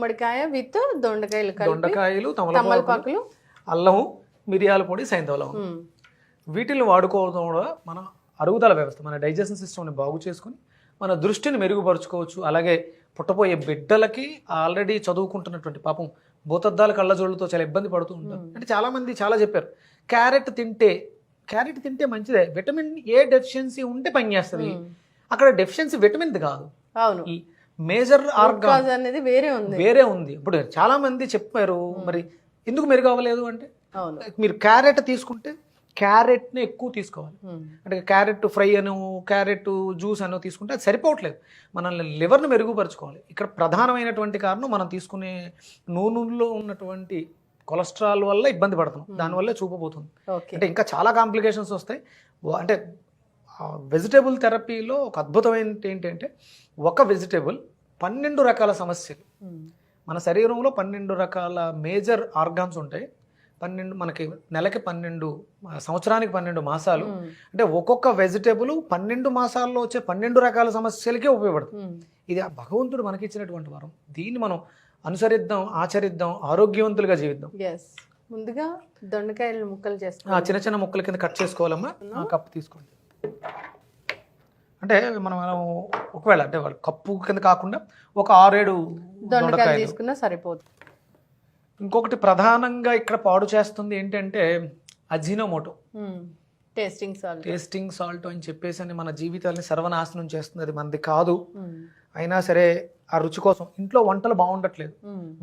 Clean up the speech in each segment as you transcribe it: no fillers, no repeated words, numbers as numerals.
గుమ్మడికాయ విత్ దొండకాయలు దొండకాయలు, తమలపాకులు, అల్లము, మిరియాల పొడి, సైంధవ వీటిని వాడుకోవడం కూడా మన అరుగుదల వ్యవస్థ, మన డైజెషన్ సిస్టమ్ని బాగు చేసుకుని మన దృష్టిని మెరుగుపరుచుకోవచ్చు. అలాగే పుట్టబోయే బిడ్డలకి ఆల్రెడీ చదువుకుంటున్నటువంటి పాపం భూతద్దాల కళ్ళజోళ్ళతో చాలా ఇబ్బంది పడుతూ ఉంటారు. అంటే చాలామంది చాలా చెప్పారు క్యారెట్ తింటే మంచిదే, విటమిన్ ఏ డెఫిషియన్సీ ఉంటే పనిచేస్తుంది. అక్కడ డెఫిషియన్సీ విటమిన్ కాదు, అవును, ఈ మేజర్ ఆర్గాన్ అనేది వేరే ఉంది. ఇప్పుడు చాలా మంది చెప్పారు మరి ఎందుకు మెరుగు అవ్వలేదు అంటే, మీరు క్యారెట్ తీసుకుంటే క్యారెట్ని ఎక్కువ తీసుకోవాలి. అంటే క్యారెట్ ఫ్రై అను, క్యారెట్ జ్యూస్ అనో తీసుకుంటే అది సరిపోవట్లేదు. మనల్ని లివర్ని మెరుగుపరుచుకోవాలి. ఇక్కడ ప్రధానమైనటువంటి కారణం మనం తీసుకునే నూనెలో ఉన్నటువంటి కొలెస్ట్రాల్ వల్ల ఇబ్బంది పడుతున్నాం, దానివల్లే చూపబోతుంది. అంటే ఇంకా చాలా కాంప్లికేషన్స్ వస్తాయి. అంటే వెజిటేబుల్ థెరపీలో ఒక అద్భుతమైనది ఏంటంటే, ఒక వెజిటేబుల్ 12 రకాల సమస్యలు, మన శరీరంలో 12 రకాల మేజర్ ఆర్గాన్స్ ఉంటాయి. 12 మనకి నెలకి 12, సంవత్సరానికి 12 మాసాలు. అంటే ఒక్కొక్క వెజిటేబుల్ 12 మాసాల్లో వచ్చే 12 రకాల సమస్యలకే ఉపయోగపడుతుంది. ఇది భగవంతుడు మనకి ఇచ్చినటువంటి వరం. దీన్ని మనం అనుసరిద్దాం, ఆచరిద్దాం, ఆరోగ్యవంతులుగా జీవిద్దాం. ముందుగా దొండకాయలు ముక్కలు చేస్తాం, చిన్న చిన్న ముక్కల కింద కట్ చేసుకోవాలమ్మా. కప్పు తీసుకోండి. అంటే మనం ఒకవేళ అంటే వాళ్ళు కప్పు కింద కాకుండా ఒక 6-7 దొండకాయలు తీసుకున్నా సరిపోతుంది. ఇంకొకటి ప్రధానంగా ఇక్కడ పాడు చేస్తుంది ఏంటంటే అజినోమోటో, టేస్టింగ్ సాల్ట్ అని చెప్పేసి అని మన జీవితాన్ని సర్వనాశనం చేస్తుంది. అది మనది కాదు. అయినా సరే ఆ రుచి కోసం ఇంట్లో వంటలు బాగుండట్లేదు,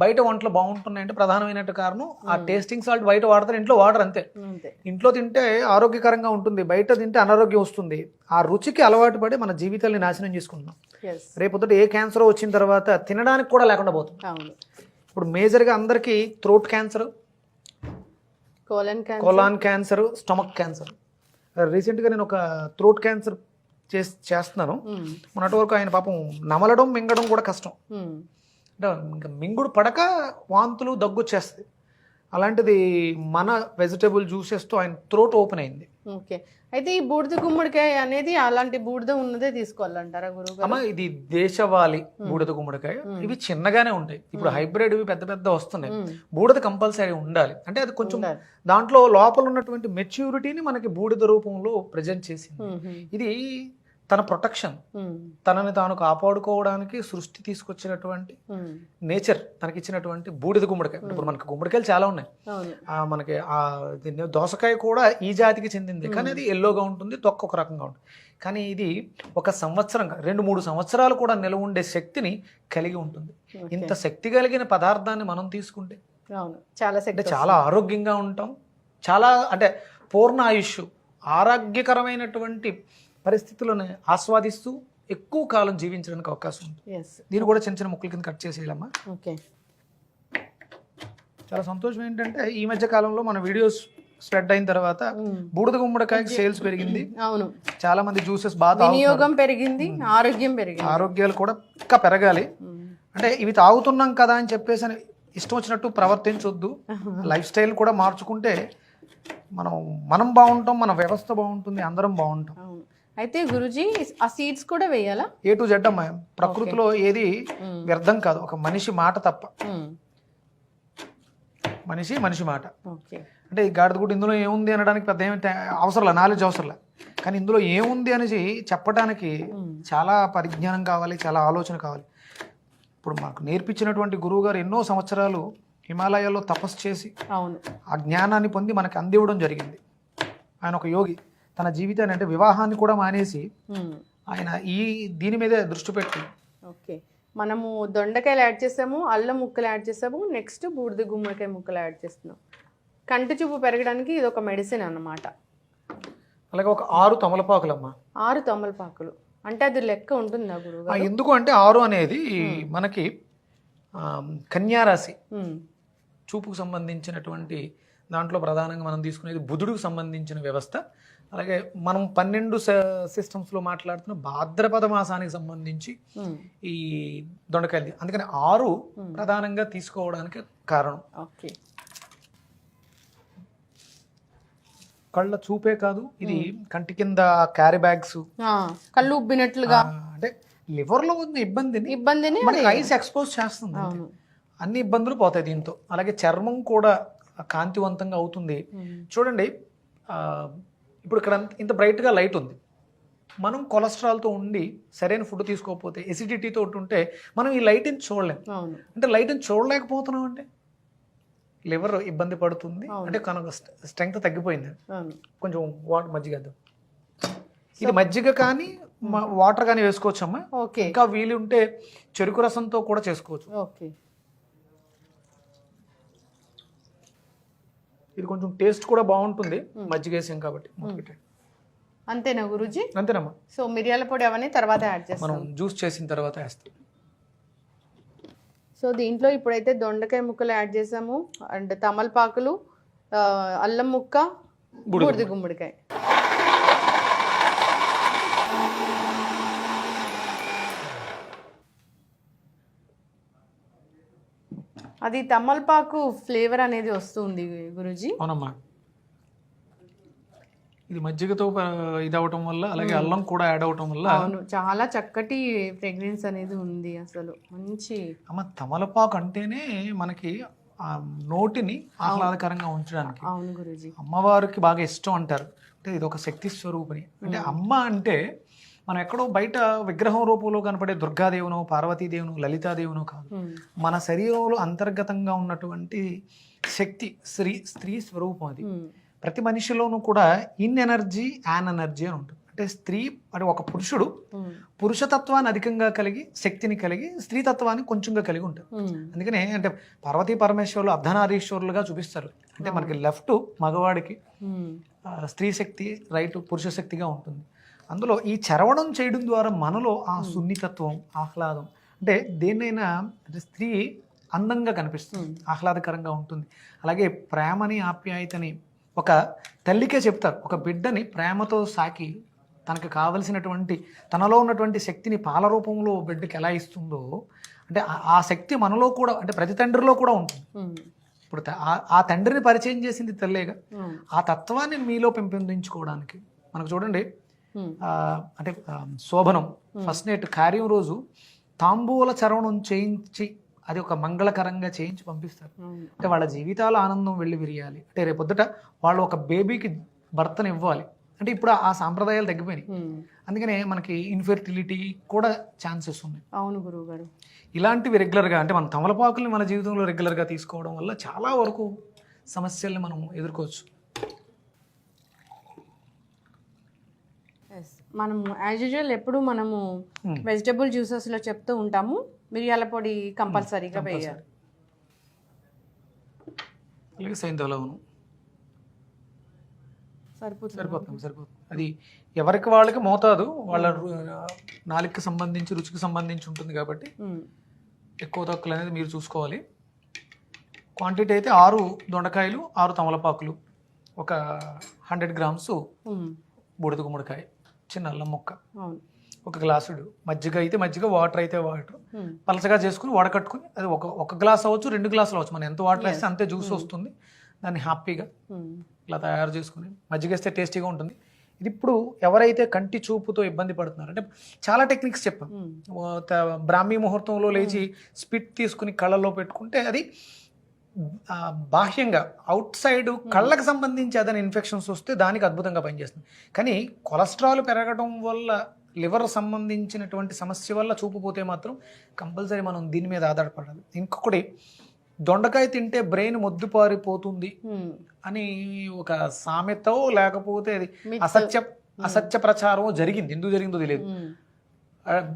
బయట వంటలు బాగుంటున్నాయంటే ప్రధానమైన కారణం ఆ టేస్టింగ్ సాల్ట్. బయట వాడతారు, ఇంట్లో వాడరు అంతే. ఇంట్లో తింటే ఆరోగ్యకరంగా ఉంటుంది, బయట తింటే అనారోగ్యం వస్తుంది. ఆ రుచికి అలవాటు పడి మన జీవితాన్ని నాశనం చేసుకుంటున్నాం. రేపొద్దుట ఏ క్యాన్సర్ వచ్చిన తర్వాత తినడానికి కూడా లేకుండా పోతుంది. ఇప్పుడు మేజర్గా అందరికీ throat cancer, colon cancer, stomach cancer. రీసెంట్గా నేను ఒక థ్రోట్ క్యాన్సర్ చేస్తున్నాను. మొన్నటి వరకు ఆయన పాపం నమలడం, మింగడం కూడా కష్టం. అంటే ఇంకా మింగుడు పడక వాంతులు, దగ్గు వచ్చేస్తుంది. అలాంటిది మన వెజిటేబుల్ జ్యూసెస్తో ఆయన థ్రోట్ ఓపెన్ అయింది. ఓకే, అయితే ఈ బూడిద గుమ్మడికాయ అనేది అలాంటి బూడిద ఉన్నదే తీసుకోవాలంటారా గురువు? అమ్మ, ఇది దేశవాళీ బూడిద గుమ్మడికాయ. ఇవి చిన్నగానే ఉంటాయి. ఇప్పుడు హైబ్రిడ్ ఇవి పెద్ద పెద్ద వస్తున్నాయి. బూడిద కంపల్సరీ ఉండాలి. అంటే అది కొంచెం దాంట్లో లోపల ఉన్నటువంటి మెచ్యూరిటీని మనకి బూడిద రూపంలో ప్రజెంట్ చేసింది. ఇది తన ప్రొటెక్షన్, తనని తాను కాపాడుకోవడానికి సృష్టి తీసుకొచ్చినటువంటి నేచర్ తనకిచ్చినటువంటి బూడిద గుమ్మడికాయ. ఇప్పుడు మనకి గుమ్మడికాయలు చాలా ఉన్నాయి. మనకి దోసకాయ కూడా ఈ జాతికి చెందింది, కానీ అది ఎల్లోగా ఉంటుంది, తొక్క ఒక రకంగా ఉంటుంది. కానీ ఇది 1 సంవత్సరంగా 2-3 సంవత్సరాలు కూడా నిలవ ఉండే శక్తిని కలిగి ఉంటుంది. ఇంత శక్తి కలిగిన పదార్థాన్ని మనం తీసుకుంటే చాలా ఆరోగ్యంగా ఉంటాం. చాలా అంటే పూర్ణ ఆయుష్, ఆరోగ్యకరమైనటువంటి పరిస్థితులను ఆస్వాదిస్తూ ఎక్కువ కాలం జీవించడానికి అవకాశం ఉంటుంది. దీన్ని కూడా చిన్న చిన్న ముక్కల కింద కట్ చేసేయాలమ్మా. చాలా సంతోషం ఏంటంటే ఈ మధ్య కాలంలో మన వీడియోస్ స్ప్రెడ్ అయిన తర్వాత బూడిద గుమ్మడికాయకి సేల్స్ పెరిగింది. అవును, చాలా మంది జ్యూసెస్ బాగా వినియోగం పెరిగింది, ఆరోగ్యం పెరిగింది. ఆరోగ్యాలు కూడా ఇంకా పెరగాలి. అంటే ఇవి తాగుతున్నాం కదా అని చెప్పేసి అని ఇష్టం వచ్చినట్టు ప్రవర్తించొద్దు. లైఫ్ స్టైల్ కూడా మార్చుకుంటే మనం బాగుంటాం, మన వ్యవస్థ బాగుంటుంది, అందరం బాగుంటాం. అయితే గురుజీ ఆ సీడ్స్ కూడా వేయాలా? A to Z అమ్మా. ప్రకృతిలో ఏది వ్యర్థం కాదు, ఒక మనిషి మాట తప్ప. మనిషి మాట. అంటే ఈ గాడిద గుడి ఇందులో ఏముంది అనడానికి పెద్ద ఏమి అవసరంలే, నాలెడ్జ్ అవసరంలే. కానీ ఇందులో ఏముంది అనేసి చెప్పడానికి చాలా పరిజ్ఞానం కావాలి, చాలా ఆలోచన కావాలి. ఇప్పుడు మాకు నేర్పించినటువంటి గురువు గారు ఎన్నో సంవత్సరాలు హిమాలయాల్లో తపస్సు చేసి ఆ జ్ఞానాన్ని పొంది మనకి అందివ్వడం జరిగింది. ఆయన ఒక యోగి. తన జీవితాన్ని అంటే వివాహాన్ని కూడా మానేసి ఆయన దీని మీదే దృష్టి పెట్టి. ఓకే, మనము దొండకాయలు యాడ్ చేసాము, అల్లం ముక్కలు యాడ్ చేసాము, నెక్స్ట్ బూడిద గుమ్మడికాయ ముక్కలు యాడ్ చేస్తున్నాం. కంటి చూపు పెరగడానికి ఇది ఒక మెడిసిన్ అన్నమాట. అలాగే ఒక 6 తమలపాకులమ్మా. 6 తమలపాకులు అంటే అది లెక్క ఉంటుందా గురువు? ఎందుకు అంటే 6 అనేది మనకి కన్యారాశి చూపుకు సంబంధించినటువంటి దాంట్లో ప్రధానంగా మనం తీసుకునేది బుధుడికి సంబంధించిన వ్యవస్థ. అలాగే మనం 12 సిస్టమ్స్లో మాట్లాడుతున్న భాద్రపద మాసానికి సంబంధించి ఈ దొండకాయలు. అందుకని 6 ప్రధానంగా తీసుకోవడానికి కారణం. కళ్ళ చూపే కాదు, ఇది కంటి కింద క్యారీ బ్యాగ్స్, కళ్ళు ఉబ్బినట్లుగా, అంటే లివర్లో ఉన్న ఇబ్బందిని మనకి ఐస్ ఎక్స్పోజ్ చేస్తుంది. అన్ని ఇబ్బందులు పోతాయి దీంతో. అలాగే చర్మం కూడా కాంతివంతంగా అవుతుంది. చూడండి ఇప్పుడు ఇక్కడ ఇంత బ్రైట్గా లైట్ ఉంది. మనం కొలెస్ట్రాల్తో ఉండి సరైన ఫుడ్ తీసుకోకపోతే ఎసిడిటీతో ఉంటే మనం ఈ లైట్ని చూడలేం. అంటే లైట్ని చూడలేకపోతున్నాం అంటే లివర్ ఇబ్బంది పడుతుంది, అంటే కనుక స్ట్రెంగ్త్ తగ్గిపోయింది. కొంచెం వాటర్ మజ్జిగ ఇది మజ్జిగ కానీ వాటర్ కానీ వేసుకోవచ్చు అమ్మా. ఇంకా వీలు ఉంటే చెరుకు రసంతో కూడా చేసుకోవచ్చు. ఇది కొంచెం టేస్ట్ కూడా బాగుంటుంది మజ్జిగ వేసాం కాబట్టి. అంతేనా గురూజీ? అంతేనమ్మా. సో మిరియాల పొడి అవన్నీ తర్వాత యాడ్ చేస్తాం, మనం జ్యూస్ చేసిన తర్వాత వేస్తాం. సో దీంట్లో ఇప్పుడైతే దొండకాయ ముక్కలు యాడ్ చేసాము, అండ్ తమలపాకులు, అల్లం ముక్క, బూడిద గుమ్మడికాయ. అది తమలపాకు ఫ్లేవర్ అనేది వస్తుంది గురూజీ. అవునమ్మా. ఇది మజ్జిగతో ఇది అవటం వల్ల, అలాగే అల్లం కూడా యాడ్ అవటం వల్ల అవును చాలా చక్కటి ఫ్రేగ్రెన్స్ అనేది ఉంది. అసలు మంచి అమ్మ తమలపాకు అంటేనే మనకి నోటిని ఆహ్లాదకరంగా ఉంచడానికి. అవును గురూజీ. అమ్మవారికి బాగా ఇష్టం అంటారు. అంటే ఇది ఒక శక్తి స్వరూపిణి. అంటే అమ్మ అంటే మనం ఎక్కడో బయట విగ్రహం రూపంలో కనపడే దుర్గాదేవునో, పార్వతీదేవునో, లలితాదేవునో కాదు. మన శరీరంలో అంతర్గతంగా ఉన్నటువంటి శక్తి స్త్రీ స్వరూపం అది. ప్రతి మనిషిలోనూ కూడా ఇన్ ఎనర్జీ, యాన్ ఎనర్జీ అని ఉంటుంది. అంటే స్త్రీ అంటే ఒక పురుషుడు పురుషతత్వాన్ని అధికంగా కలిగి, శక్తిని కలిగి, స్త్రీతత్వాన్ని కొంచెంగా కలిగి ఉంటారు. అందుకనే అంటే పార్వతీ పరమేశ్వరులు అర్ధనారీశ్వరులుగా చూపిస్తారు. అంటే మనకి లెఫ్ట్ మగవాడికి స్త్రీ శక్తి, రైట్ పురుష శక్తిగా ఉంటుంది. అందులో ఈ చరవణం చేయడం ద్వారా మనలో ఆ సున్నితత్వం, ఆహ్లాదం, అంటే దేన్నైనా స్త్రీ అందంగా కనిపిస్తుంది, ఆహ్లాదకరంగా ఉంటుంది. అలాగే ప్రేమని, ఆప్యాయతని ఒక తల్లికే చెప్తారు. ఒక బిడ్డని ప్రేమతో సాకి తనకు కావలసినటువంటి తనలో ఉన్నటువంటి శక్తిని పాల రూపంలో బిడ్డకి ఎలా ఇస్తుందో, అంటే ఆ శక్తి మనలో కూడా, అంటే ప్రతి తండ్రిలో కూడా ఉంటుంది. ఇప్పుడు ఆ తండ్రిని పరిచయం చేసింది తల్లేగా. ఆ తత్వాన్ని మీలో పెంపొందించుకోవడానికి మనకు చూడండి, అంటే శోభనం ఫస్ట్ నైట్ కార్యం రోజు తాంబూల చరవణం చేయించి అది ఒక మంగళకరంగా చేయించి పంపిస్తారు. అంటే వాళ్ళ జీవితాల ఆనందం వెళ్ళి విరియాలి. అంటే రేపొద్దుట వాళ్ళు ఒక బేబీకి భర్తను ఇవ్వాలి. అంటే ఇప్పుడు ఆ సాంప్రదాయాలు తగ్గిపోయినాయి. అందుకనే మనకి ఇన్ఫెర్టిలిటీ కూడా ఛాన్సెస్ ఉన్నాయి. అవును గురువు గారు. ఇలాంటివి రెగ్యులర్గా, అంటే మన తమలపాకుల్ని మన జీవితంలో రెగ్యులర్గా తీసుకోవడం వల్ల చాలా వరకు సమస్యల్ని మనం ఎదుర్కోవచ్చు. మనము యాజ్ యూజువల్ ఎప్పుడు మనము వెజిటబుల్ జ్యూసెస్లో చెప్తూ ఉంటాము, మిరియాల పొడి కంపల్సరీగా వేయాలి. అలాగే సైంధవలవనం సరిపోతుంది. అది ఎవరికి వాళ్ళకి మోతాదు, వాళ్ళ నాలుగుకి సంబంధించి, రుచికి సంబంధించి ఉంటుంది కాబట్టి ఎక్కువ తక్కువ అనేది మీరు చూసుకోవాలి. క్వాంటిటీ అయితే 6 దొండకాయలు, 6 తమలపాకులు, ఒక 100 గ్రామ్స్ బూడిద గుమ్మడికాయ, చిన్న అల్లం ముక్క, ఒక గ్లాసుడు మజ్జిగ అయితే మజ్జిగ, వాటర్ అయితే వాటర్ పలసగా చేసుకుని వడకట్టుకుని, అది ఒక గ్లాస్ అవ్వచ్చు, 2 గ్లాసులు అవ్వచ్చు. మనం ఎంత వాటర్ వేస్తే అంతే జ్యూస్ వస్తుంది. దాన్ని హ్యాపీగా ఇలా తయారు చేసుకుని మజ్జిగ వేస్తే టేస్టీగా ఉంటుంది. ఇది ఇప్పుడు ఎవరైతే కంటి చూపుతో ఇబ్బంది పడుతున్నారు, అంటే చాలా టెక్నిక్స్ చెప్పాం. బ్రాహ్మీ ముహూర్తంలో లేచి స్పిట్ తీసుకుని కళ్ళల్లో పెట్టుకుంటే అది బాహ్యంగా అవుట్ సైడ్ కళ్ళకు సంబంధించి ఏదైనా ఇన్ఫెక్షన్స్ వస్తే దానికి అద్భుతంగా పనిచేస్తుంది. కానీ కొలెస్ట్రాల్ పెరగడం వల్ల, లివర్ సంబంధించినటువంటి సమస్య వల్ల చూపు పోతే మాత్రం కంపల్సరీ మనం దీని మీద ఆధారపడాలి. ఇంకొకటి, దొండకాయ తింటే బ్రెయిన్ మొద్దుపారిపోతుంది అని ఒక సామెతో లేకపోతే అది అసత్య ప్రచారం జరిగింది. ఎందుకు జరిగిందో తెలియదు.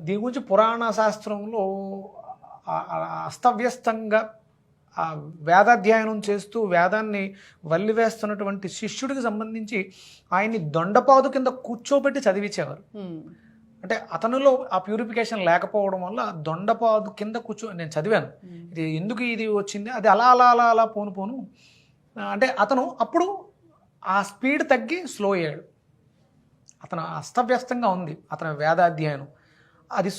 దీని గురించి పురాణ శాస్త్రంలో అస్తవ్యస్తంగా వేదాధ్యయనం చేస్తూ వేదాన్ని వల్లివేస్తున్నటువంటి శిష్యుడికి సంబంధించి ఆయన్ని దొండపాదు కింద కూర్చోబెట్టి చదివించేవారు. అంటే అతనిలో ఆ ప్యూరిఫికేషన్ లేకపోవడం వల్ల దొండపాదు కింద నేను చదివాను, ఇది ఎందుకు ఇది వచ్చింది, అది అలా అలా అలా అలా పోను అంటే అతను అప్పుడు ఆ స్పీడ్ తగ్గి స్లో అయ్యాడు. అతను అస్తవ్యస్తంగా ఉంది అతని వేదాధ్యయనం, అది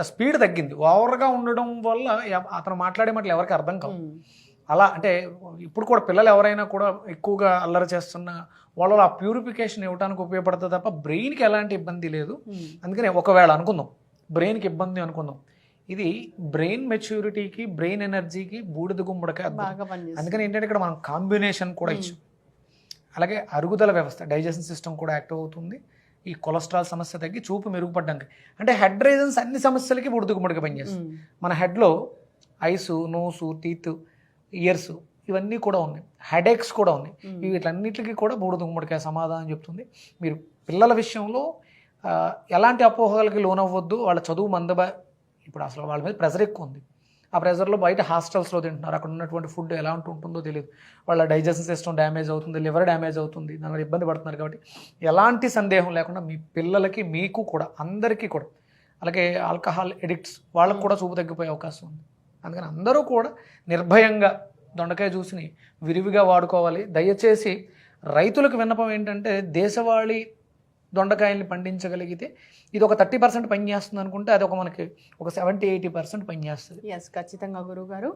స్పీడ్ తగ్గింది. ఓవర్గా ఉండడం వల్ల అతను మాట్లాడే మాటలు ఎవరికి అర్థం కావు. అలా అంటే ఇప్పుడు కూడా పిల్లలు ఎవరైనా కూడా ఎక్కువగా అల్లరి చేస్తున్న వాళ్ళలో ఆ ప్యూరిఫికేషన్ ఇవ్వడానికి ఉపయోగపడుతుంది తప్ప బ్రెయిన్కి ఎలాంటి ఇబ్బంది లేదు. అందుకనే ఒకవేళ అనుకుందాం బ్రెయిన్కి ఇబ్బంది అనుకుందాం, ఇది బ్రెయిన్ మెచ్యూరిటీకి, బ్రెయిన్ ఎనర్జీకి బూడిద గుమ్మడికాయ అద్భుతం. బాగా పనిచేస్తుంది. అందుకని ఏంటంటే ఇక్కడ మనం కాంబినేషన్ కూడా ఇచ్చాం. అలాగే అరుగుదల వ్యవస్థ, డైజెషన్ సిస్టమ్ కూడా యాక్టివ్ అవుతుంది. ఈ కొలెస్ట్రాల్ సమస్య తగ్గి చూపు మెరుగుపడడానికి, అంటే హెడ్ రీజన్స్ అన్ని సమస్యలకి బూడిద గుమ్మడికాయ పనిచేస్తుంది. మన హెడ్లో ఐసు, నోసు, టీత్, ఇయర్స్ ఇవన్నీ కూడా ఉన్నాయి. హెడేక్స్ కూడా ఉన్నాయి. వీటన్నిటికీ కూడా బూడిద గుమ్మడికాయ సమాధానం చెప్తుంది. మీరు పిల్లల విషయంలో ఎలాంటి అపోహలకి లోనవ్వద్దు. వాళ్ళ చదువు ఇప్పుడు అసలు వాళ్ళ మీద ప్రెజర్ ఎక్కువ ఉంది. ఆ ప్రెజర్లో బయట హాస్టల్స్లో తింటున్నారు. అక్కడ ఉన్నటువంటి ఫుడ్ ఎలా ఉంటుందో తెలియదు. వాళ్ళ డైజెషన్ సిస్టమ్ డ్యామేజ్ అవుతుంది, లివర్ డ్యామేజ్ అవుతుంది, దానివల్ల ఇబ్బంది పడుతున్నారు. కాబట్టి ఎలాంటి సందేహం లేకుండా మీ పిల్లలకి, మీకు కూడా, అందరికీ కూడా, అలాగే ఆల్కహాల్ ఎడిక్ట్స్ వాళ్ళకు కూడా చూపు తగ్గిపోయే అవకాశం ఉంది. అందుకని అందరూ కూడా నిర్భయంగా దొండకాయ జ్యూస్ని విరివిగా వాడుకోవాలి. దయచేసి రైతులకు విన్నపం ఏంటంటే, దేశవాళీ దొండకాయల్ని పండించగలిగితే ఇది ఒక 30% పనిచేస్తుంది అనుకుంటే, అది మనకి ఒక 70-80% పనిచేస్తుంది. ఎస్, ఖచ్చితంగా గురుగారు.